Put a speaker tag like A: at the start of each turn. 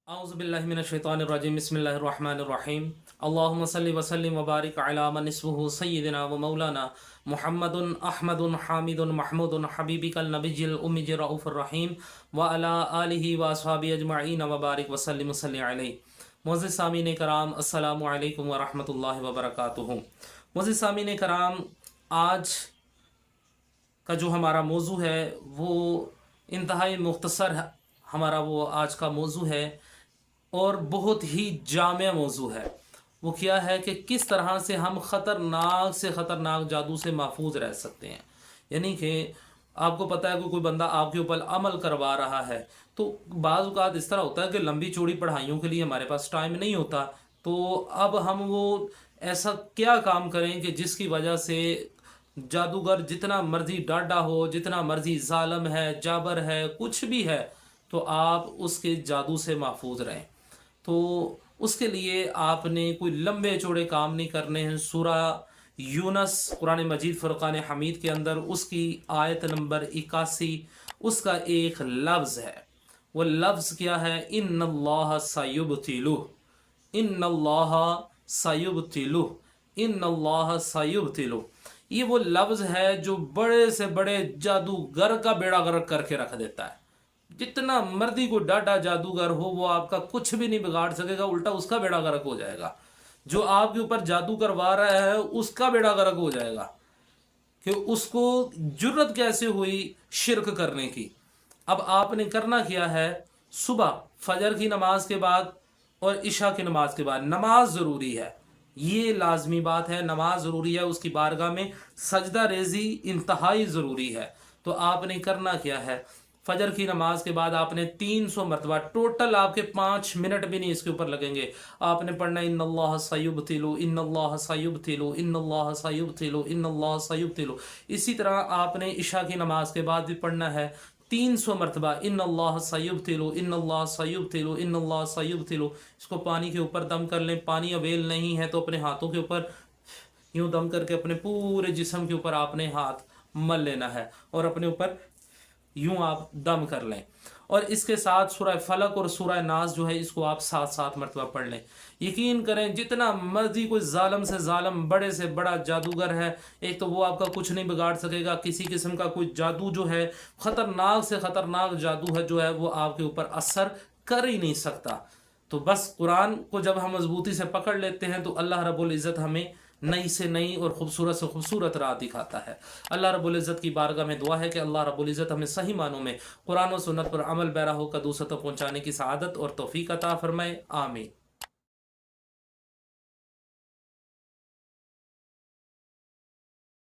A: औज़ुबिल्लाहिमिनश्शैतानिर्रजीम बिस्मिल्लाहिर्रहमानिर्रहीम अल्लाहुम्मा सल्लि व सल्लिम व बारिक अला मन इस्मुहु सय्यिदना व मौलाना मुहम्मदुन अहमदुन हामिदुन महमूदुन हबीबिकल नबिय्यिल उम्मिय्यिर रऊफुर रहीम व अला आलिहि व अस्हाबिहि अजमईन व बारिक व सल्लिम सल्लि अलैहि। मुअज़्ज़िज़ सामीन कराम, अस्सलामु अलैकुम व रहमतुल्लाहि व बरकातुहू। मुअज़्ज़िज़ सामीन कराम, आज का जो हमारा मौजू है वो इंतहाई मुख्तसर हमारा वो आज का मौजू है और बहुत ही जामिया मौजू है। वो क्या है कि किस तरह से हम ख़तरनाक से ख़तरनाक जादू से महफूज रह सकते हैं। यानी कि आपको पता है कि कोई बंदा आपके ऊपर अमल करवा रहा है तो बाज़ औक़ात इस तरह होता है कि लंबी चौड़ी पढ़ाइयों के लिए हमारे पास टाइम नहीं होता। तो अब हम वो ऐसा क्या काम करें कि जिसकी वजह से जादूगर जितना मर्जी डाढ़ा हो, जितना मर्जी जालिम है, जाबर है, कुछ भी है, तो आप उसके जादू से महफूज रहें। तो उसके लिए आपने कोई लंबे चौड़े काम नहीं करने हैं। सूरह यूनस कुरान मजीद फ़ुरक़ान हमीद के अंदर उसकी आयत नंबर 81 उसका एक लफ्ज़ है। वो लफ्ज़ क्या है? इन्नल्लाह सयुब्तिलुह, इन्नल्लाह सयुब्तिलुह, इन्नल्लाह सयुब्तिलुह। ये वो लफ्ज़ है जो बड़े से बड़े जादूगर का बेड़ा गर्क करके रख देता है। जितना मर्दी को डाटा जादूगर हो वो आपका कुछ भी नहीं बिगाड़ सकेगा, उल्टा उसका बेड़ा गर्क हो जाएगा। जो आपके ऊपर जादू करवा रहा है उसका बेड़ा गर्क हो जाएगा कि उसको जुर्रत कैसे हुई शिरक करने की। अब आपने करना क्या है? सुबह फजर की नमाज के बाद और इशा की नमाज के बाद नमाज ज़रूरी है, ये लाजमी बात है, नमाज ज़रूरी है। उसकी बारगाह में सजदा रेजी इंतहाई ज़रूरी है। तो आपने करना क्या है? फजर की नमाज के बाद आपने 300 मरतबा, टोटल आपके 5 मिनट भी नहीं इसके ऊपर लगेंगे, आपने पढ़ना है इन्नल्लाह सयुब्तिलु, इन्नल्लाह सयुब्तिलु, इन्नल्लाह सयुब्तिलु, इन्नल्लाह सयुब्तिलु। इसी तरह आपने इशा की नमाज के बाद भी पढ़ना है 300 मरतबा इन्नल्लाह सयुब्तिलु, इन्नल्लाह सयुब्तिलु, इन्नल्लाह सयुब्तिलु। इसको पानी के ऊपर दम कर लें। पानी अवेल नहीं है तो अपने हाथों के ऊपर यूं दम करके अपने पूरे जिस्म के ऊपर आपने हाथ मल लेना है और अपने ऊपर यूं आप दम कर लें। और इसके साथ सूरह फलक और सूरह नास जो है इसको आप 7-7 मरतबा पढ़ लें। यकीन करें जितना मर्जी कोई जालिम से जालिम, बड़े से बड़ा जादूगर है, एक तो वो आपका कुछ नहीं बिगाड़ सकेगा। किसी किस्म का कोई जादू जो है, ख़तरनाक से ख़तरनाक जादू है जो है वो आपके ऊपर असर कर ही नहीं सकता। तो बस कुरान को जब हम मजबूती से पकड़ लेते हैं तो अल्लाह रब्बुल इज़्ज़त हमें नई से नई और ख़ूबसूरत से ख़ूबसूरत राह दिखाता है। अल्लाह रब्बुल इज़्ज़त की बारगाह में दुआ है कि अल्लाह रब्बुल इज़्ज़त हमें सही मानों में कुरान और सुन्नत पर अमल पैरा होकर दूसरों तक पहुँचाने की सआदत और तौफ़ीक़ अता फ़रमाए। आमीन।